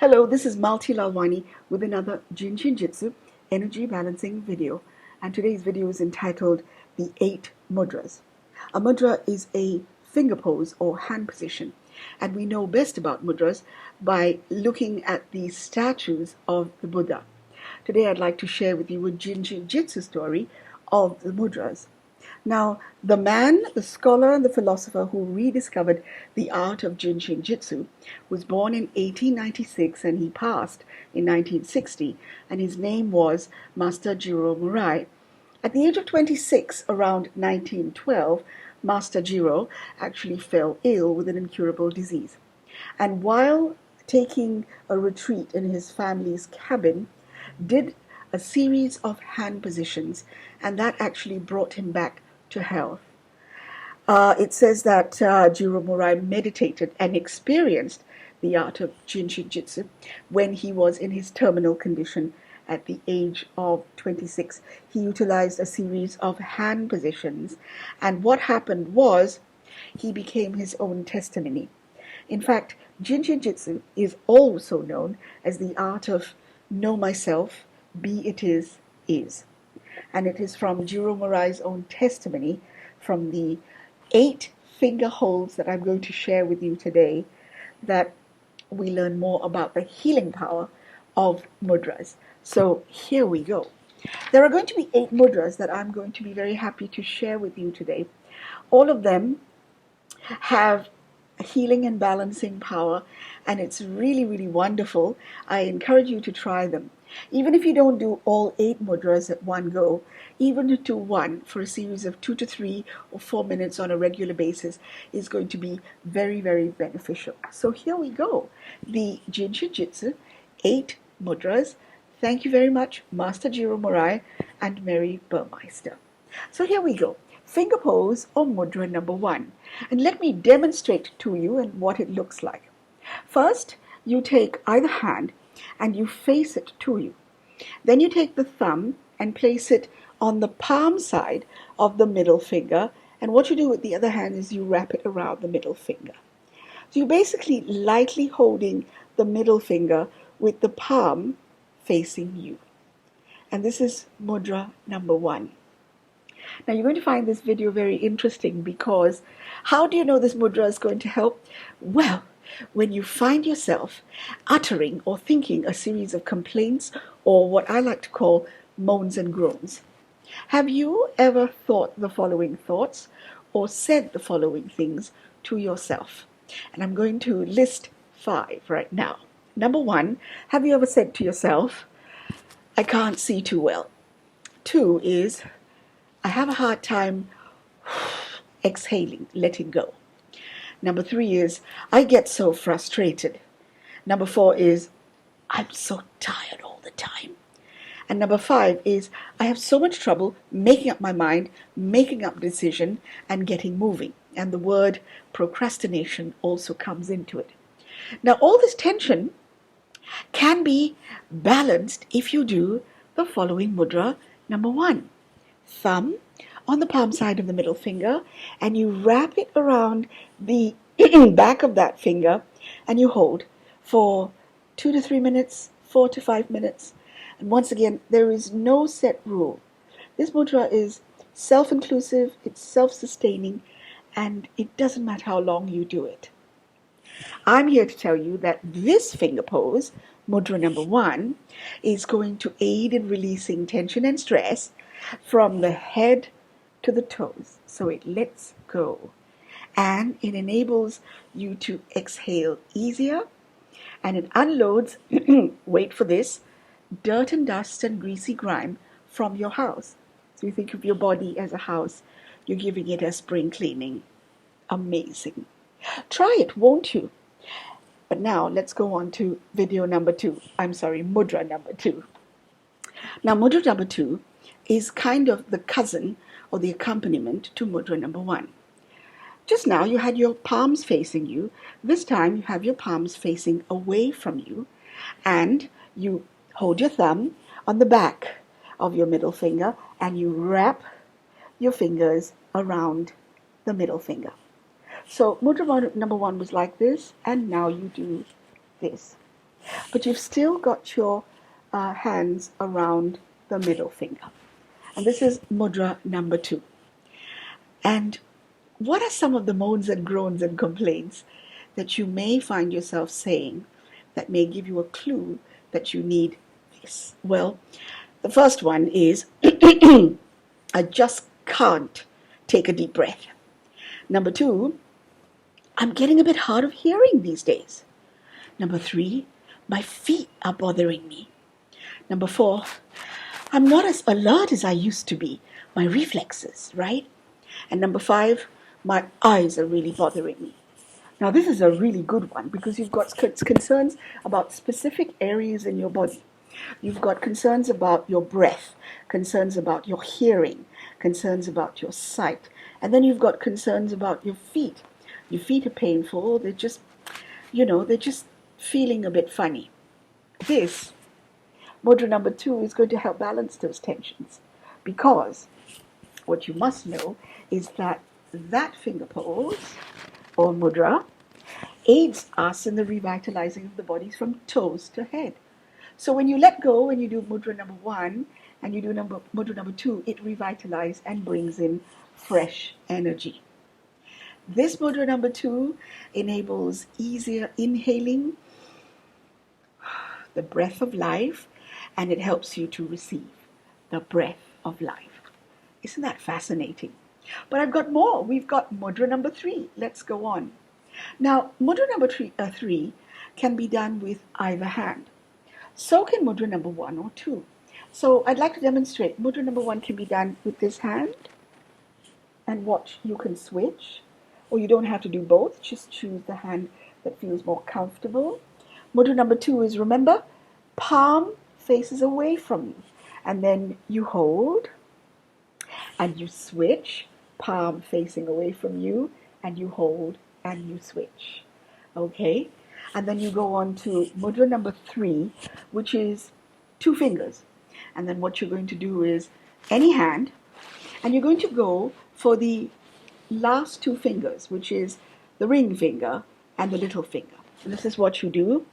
Hello, this is Malti Lalwani with another Jin Shin Jyutsu energy balancing video. And today's video is entitled The 8 Mudras. A mudra is a finger pose or hand position. And we know best about mudras by looking at the statues of the Buddha. Today I'd like to share with you a Jin Shin Jyutsu story of the mudras. Now, the man, the scholar, and the philosopher who rediscovered the art of Jin Shin Jyutsu was born in 1896 and he passed in 1960, and his name was Master Jiro Murai. At the age of 26, around 1912, Master Jiro actually fell ill with an incurable disease. And while taking a retreat in his family's cabin, did a series of hand positions, and that actually brought him back to health. It says that Jiro Murai meditated and experienced the art of Jin Shin Jyutsu when he was in his terminal condition at the age of 26. He utilized a series of hand positions, and what happened was he became his own testimony. In fact, Jin Shin Jyutsu is also known as the art of know myself, be it is. And it is from Jiro Murai's own testimony, from the 8 finger holds that I'm going to share with you today, that we learn more about the healing power of mudras. So here we go. There are going to be 8 mudras that I'm going to be very happy to share with you today. All of them have healing and balancing power, and it's really, really wonderful. I encourage you to try them. Even if you don't do all 8 mudras at one go, even to do one for a series of 2 to 3 or 4 minutes on a regular basis is going to be very, very beneficial. So here we go. The Jin Shin Jyutsu 8 mudras. Thank you very much, Master Jiro Murai and Mary Burmeister. So here we go. Finger pose or mudra number 1. And let me demonstrate to you and what it looks like. First, you take either hand and you face it to you. Then you take the thumb and place it on the palm side of the middle finger. And what you do with the other hand is you wrap it around the middle finger. So you're basically lightly holding the middle finger with the palm facing you. And this is mudra number 1. Now you're going to find this video very interesting, because how do you know this mudra is going to help? Well, when you find yourself uttering or thinking a series of complaints, or what I like to call moans and groans. Have you ever thought the following thoughts or said the following things to yourself? And I'm going to list 5 right now. Number 1, have you ever said to yourself, I can't see too well? 2 is, I have a hard time exhaling, letting go. Number 3 is, I get so frustrated. Number 4 is, I'm so tired all the time. And number 5 is, I have so much trouble making up my mind, making up decision, and getting moving. And the word procrastination also comes into it. Now, all this tension can be balanced if you do the following mudra number 1. Thumb on the palm side of the middle finger, and you wrap it around the back of that finger, and you hold for 2 to 3 minutes, 4 to 5 minutes. And once again, there is no set rule. This mudra is self-inclusive, it's self-sustaining, and it doesn't matter how long you do it. I'm here to tell you that this finger pose, mudra number 1, is going to aid in releasing tension and stress from the head to the toes. So it lets go. And it enables you to exhale easier. And it unloads, wait for this, dirt and dust and greasy grime from your house. So you think of your body as a house. You're giving it a spring cleaning. Amazing. Try it, won't you? But now let's go on to mudra number 2. Now, mudra number 2 is kind of the cousin or the accompaniment to mudra number 1. Just now you had your palms facing you. This time you have your palms facing away from you, and you hold your thumb on the back of your middle finger and you wrap your fingers around the middle finger. So mudra number 1 was like this, and now you do this. but you've still got your hands around the middle finger. And this is mudra number 2. And what are some of the moans and groans and complaints that you may find yourself saying that may give you a clue that you need this? Well, the first one is, I just can't take a deep breath. Number 2, I'm getting a bit hard of hearing these days. Number 3, my feet are bothering me. Number 4, I'm not as alert as I used to be. My reflexes, right? And number 5, my eyes are really bothering me. Now, this is a really good one because you've got concerns about specific areas in your body. You've got concerns about your breath, concerns about your hearing, concerns about your sight. And then you've got concerns about your feet. Your feet are painful. They're just feeling a bit funny. This, mudra number 2, is going to help balance those tensions, because what you must know is that finger pose or mudra aids us in the revitalizing of the bodies from toes to head. So when you let go and you do mudra number 1 and you do mudra number 2, it revitalizes and brings in fresh energy. This mudra number 2 enables easier inhaling, the breath of life, and it helps you to receive the breath of life. Isn't that fascinating? But I've got more. We've got mudra number 3. Let's go on. Now, mudra number 3 can be done with either hand. So can mudra number 1 or 2. So I'd like to demonstrate. Mudra number 1 can be done with this hand. And watch, you can switch. Or you don't have to do both. Just choose the hand that feels more comfortable. Mudra number 2 is, remember, palm faces away from you. And then you hold. And you switch. Palm facing away from you. And you hold. And you switch. Okay? And then you go on to mudra number 3, which is 2 fingers. And then what you're going to do is any hand, and you're going to go for the last 2 fingers, which is the ring finger and the little finger. And this is what you do.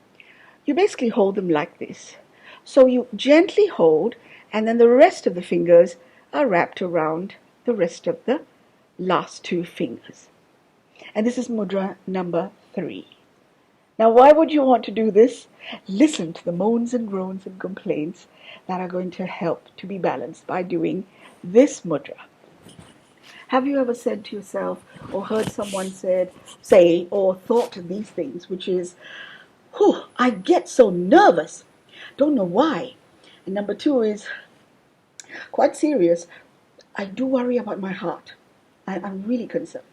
You basically hold them like this. So you gently hold, and then the rest of the fingers are wrapped around the rest of the last 2 fingers. And this is mudra number 3. Now, why would you want to do this? Listen to the moans and groans and complaints that are going to help to be balanced by doing this mudra. Have you ever said to yourself, or heard someone say, or thought these things, which is, I get so nervous. Don't know why. And number 2 is, quite serious, I do worry about my heart. I'm really concerned.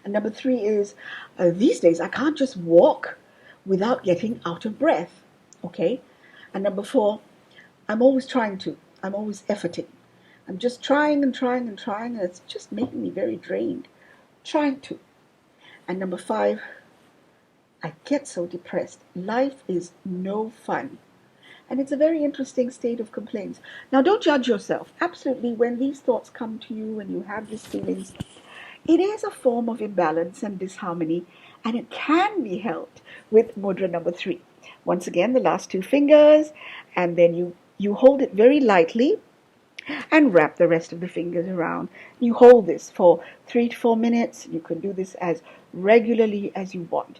And number 3 is, these days I can't just walk without getting out of breath. Okay? And number 4, I'm always trying to. I'm always efforting. I'm just trying and trying and trying, and it's just making me very drained. Trying to. And number 5, I get so depressed. Life is no fun. And it's a very interesting state of complaints. Now, don't judge yourself. Absolutely, when these thoughts come to you and you have these feelings, it is a form of imbalance and disharmony, and it can be helped with mudra number 3. Once again, the last 2 fingers, and then you hold it very lightly and wrap the rest of the fingers around. You hold this for 3 to 4 minutes. You can do this as regularly as you want.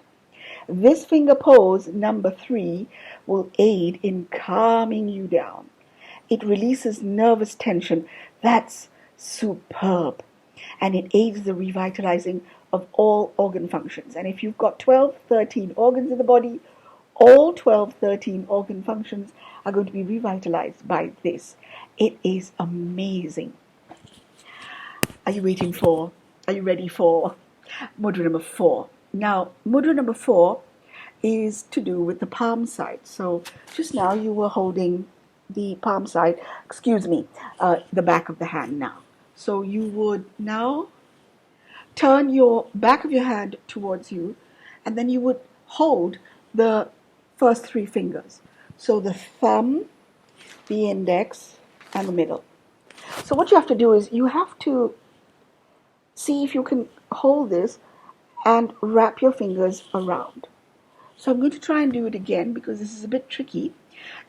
This finger pose, number 3, will aid in calming you down. It releases nervous tension. That's superb. And it aids the revitalizing of all organ functions. And if you've got 12, 13 organs in the body, all 12, 13 organ functions are going to be revitalized by this. It is amazing. Are you ready for mudra number 4? Now, mudra number 4 is to do with the palm side. So just now you were holding the palm side, the back of the hand now. So you would now turn your back of your hand towards you, and then you would hold the first 3 fingers. So the thumb, the index, and the middle. So what you have to do is you have to see if you can hold this and wrap your fingers around. So I'm going to try and do it again because this is a bit tricky.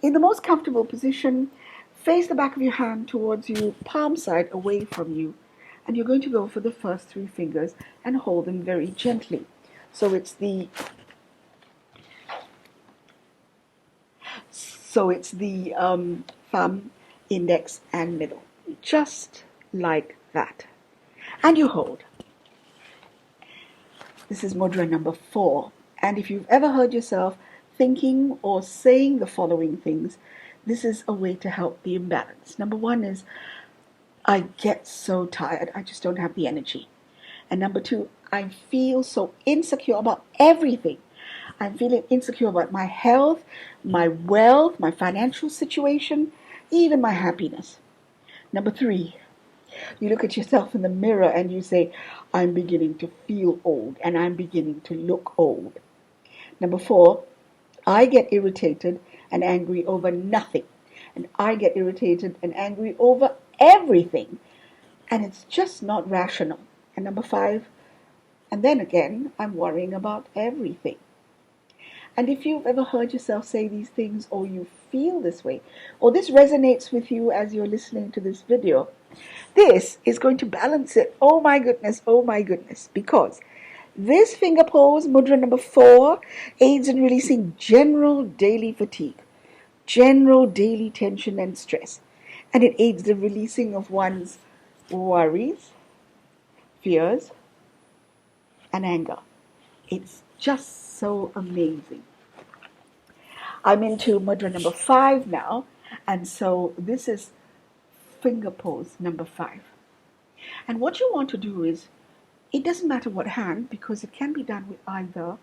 In the most comfortable position, face the back of your hand towards you, palm side away from you. And you're going to go for the first 3 fingers and hold them very gently. So it's the thumb, index, and middle. Just like that. And you hold. This is mudra number 4. And if you've ever heard yourself thinking or saying the following things, this is a way to help the imbalance. Number 1 is, I get so tired, I just don't have the energy. And number 2, I feel so insecure about everything. I'm feeling insecure about my health, my wealth, my financial situation, even my happiness. Number 3, you look at yourself in the mirror and you say, I'm beginning to feel old and I'm beginning to look old. Number 4, I get irritated and angry over nothing. And I get irritated and angry over everything. And it's just not rational. And number 5, and then again, I'm worrying about everything. And if you've ever heard yourself say these things, or you feel this way, or this resonates with you as you're listening to this video, this is going to balance it. Oh my goodness, because this finger pose, mudra number 4, aids in releasing general daily fatigue, general daily tension and stress. And it aids the releasing of one's worries, fears, and anger. It's just so amazing. I'm into mudra number 5 now, and so this is finger pose number 5. And what you want to do is, it doesn't matter what hand, because it can be done with either,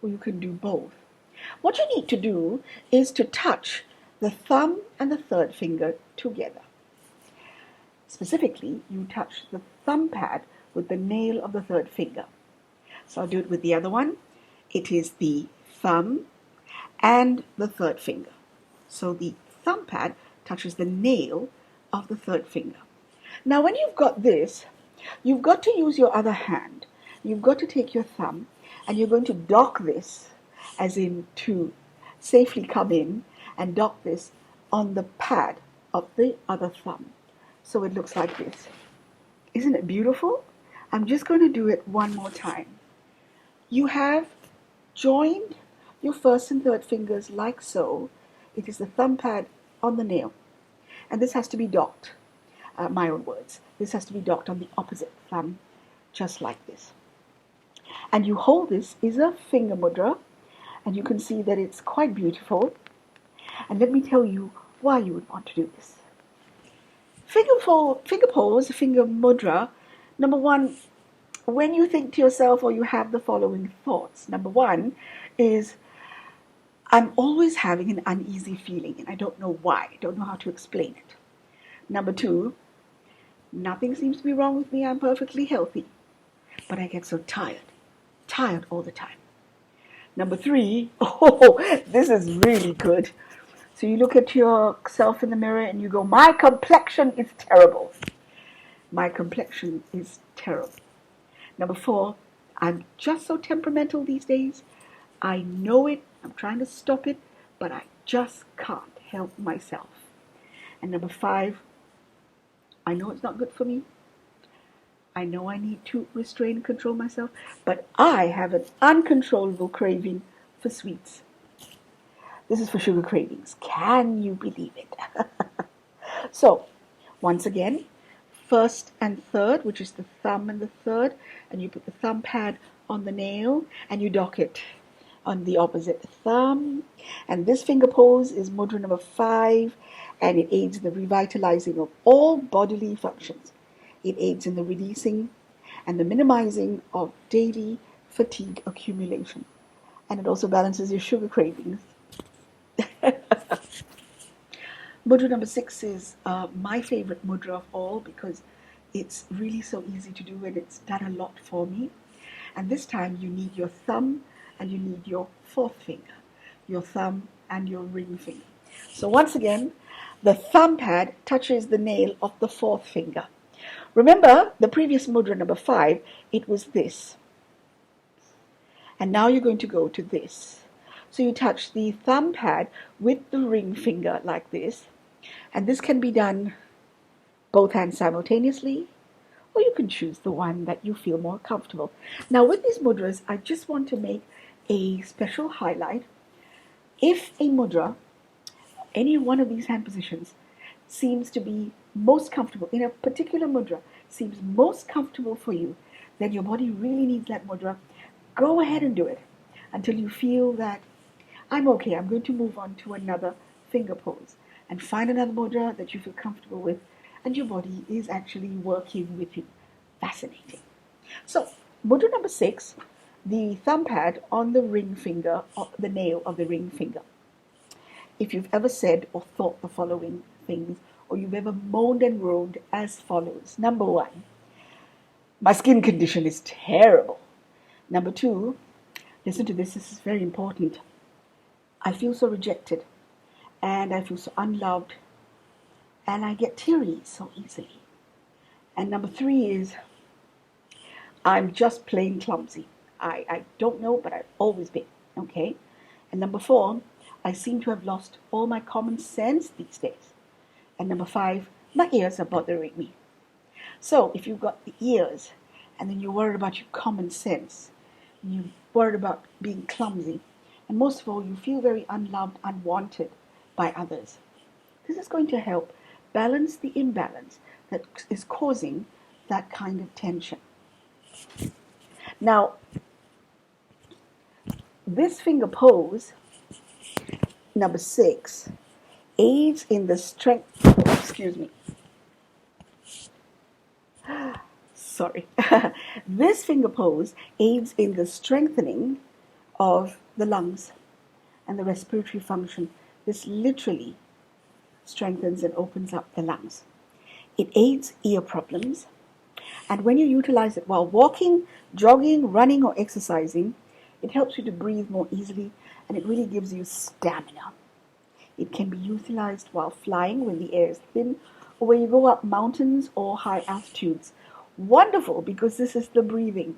or you can do both. What you need to do is to touch the thumb and the 3rd finger together. Specifically, you touch the thumb pad with the nail of the 3rd finger. So I'll do it with the other one. It is the thumb and the 3rd finger. So the thumb pad touches the nail of the 3rd finger. Now when you've got this, you've got to use your other hand. You've got to take your thumb and you're going to dock this, as in to safely come in and dock this on the pad of the other thumb. So it looks like this. Isn't it beautiful? I'm just going to do it one more time. You have joined your 1st and 3rd fingers like so. It is the thumb pad on the nail. And this has to be docked. My own words. This has to be docked on the opposite thumb, just like this. And you hold this is a finger mudra, and you can see that it's quite beautiful. And let me tell you why you would want to do this. Finger pose, finger mudra. Number 1, when you think to yourself or you have the following thoughts. Number 1 is, I'm always having an uneasy feeling and I don't know why. I don't know how to explain it. Number 2, nothing seems to be wrong with me. I'm perfectly healthy. But I get so tired all the time. Number 3, oh, this is really good. So you look at yourself in the mirror and you go, my complexion is terrible. My complexion is terrible. Number 4, I'm just so temperamental these days. I know it. I'm trying to stop it, but I just can't help myself. And number 5, I know it's not good for me. I know I need to restrain and control myself, but I have an uncontrollable craving for sweets. This is for sugar cravings. Can you believe it? So, once again, 1st and 3rd, which is the thumb and the 3rd, and you put the thumb pad on the nail and you dock it on the opposite thumb. And this finger pose is mudra number 5, and it aids in the revitalizing of all bodily functions. It aids in the releasing and the minimizing of daily fatigue accumulation. And it also balances your sugar cravings. Mudra number 6 is my favorite mudra of all, because it's really so easy to do and it's done a lot for me. And this time you need your thumb and you need your 4th finger, your thumb and your ring finger. So once again, the thumb pad touches the nail of the 4th finger. Remember the previous mudra number 5, it was this. And now you're going to go to this. So you touch the thumb pad with the ring finger like this, and this can be done both hands simultaneously, or you can choose the one that you feel more comfortable. Now with these mudras, I just want to make a special highlight. If a mudra, any one of these hand positions, seems to be most comfortable, in a particular mudra, seems most comfortable for you, then your body really needs that mudra. Go ahead and do it until you feel that I'm okay, I'm going to move on to another finger pose and find another mudra that you feel comfortable with, and your body is actually working with you. Fascinating. So, mudra number 6, the thumb pad on the ring finger, or the nail of the ring finger. If you've ever said or thought the following things, or you've ever moaned and groaned as follows. Number 1, my skin condition is terrible. Number 2, listen to this, this is very important. I feel so rejected, and I feel so unloved, and I get teary so easily. And number 3 is, I'm just plain clumsy. I don't know, but I've always been, okay? And number 4, I seem to have lost all my common sense these days. And number 5, my ears are bothering me. So if you've got the ears, and then you're worried about your common sense, you're worried about being clumsy, and most of all, you feel very unloved, unwanted by others, this is going to help balance the imbalance that is causing that kind of tension. Now, this finger pose, number 6, aids in the strength, excuse me, sorry. This finger pose aids in the strengthening of the lungs and the respiratory function. This literally strengthens and opens up the lungs. It aids ear problems, and when you utilize it while walking, jogging, running, or exercising, it helps you to breathe more easily, and it really gives you stamina. It can be utilized while flying when the air is thin, or when you go up mountains or high altitudes. Wonderful, because this is the breathing.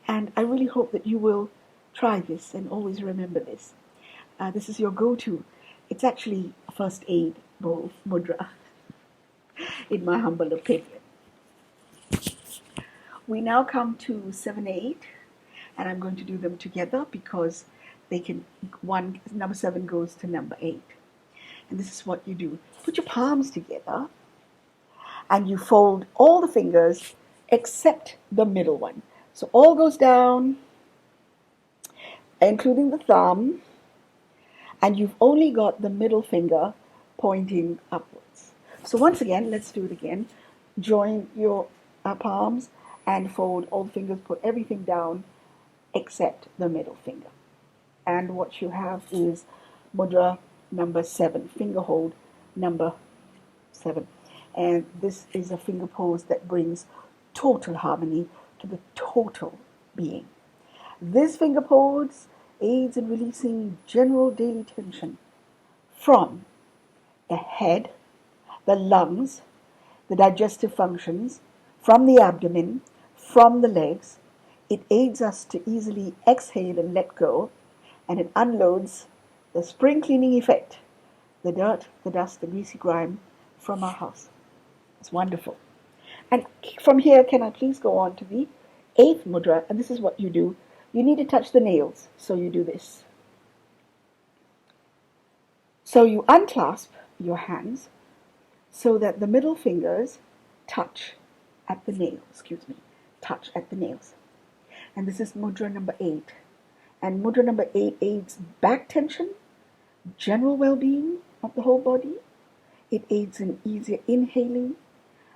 And I really hope that you will try this and always remember this. This is your go-to. It's actually a first aid bowl mudra, in my humble opinion. We now come to 7, 8, and I'm going to do them together because they can, number 7 goes to number 8. And this is what you do. Put your palms together and you fold all the fingers except the middle one. So all goes down, including the thumb, and you've only got the middle finger pointing upwards. So once again, let's do it again. Join your palms and fold all the fingers, put everything down except the middle finger. And what you have is mudra number 7, finger hold number 7. And this is a finger pose that brings total harmony to the total being. This finger pose aids in releasing general daily tension from the head, the lungs, the digestive functions, from the abdomen, from the legs. It aids us to easily exhale and let go, and it unloads the spring cleaning effect, the dirt, the dust, the greasy grime from our house. It's wonderful. And from here, can I please go on to the 8th mudra? And this is what you do. You need to touch the nails, so you do this. So you unclasp your hands so that the middle fingers touch at the nails, touch at the nails. And this is mudra number 8. And mudra number 8 aids back tension, general well-being of the whole body. It aids in easier inhaling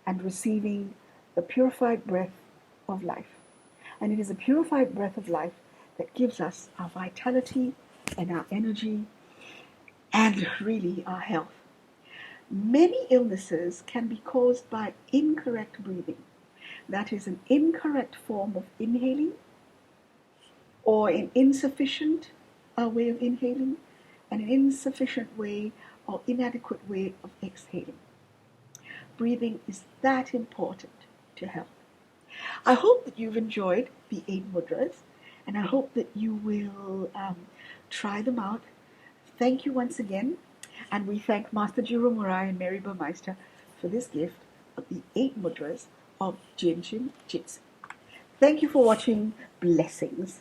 and receiving the purified breath of life. And it is a purified breath of life that gives us our vitality and our energy and really our health. Many illnesses can be caused by incorrect breathing. That is an incorrect form of inhaling, or an insufficient way of inhaling, and an insufficient way or inadequate way of exhaling. Breathing is that important to health. I hope that you've enjoyed the 8 mudras, and I hope that you will Try them out. Thank you once again. And we thank Master Jiro Murai and Mary Burmeister for this gift of the 8 mudras of Jin Shin Jyutsu. Thank you for watching. Blessings.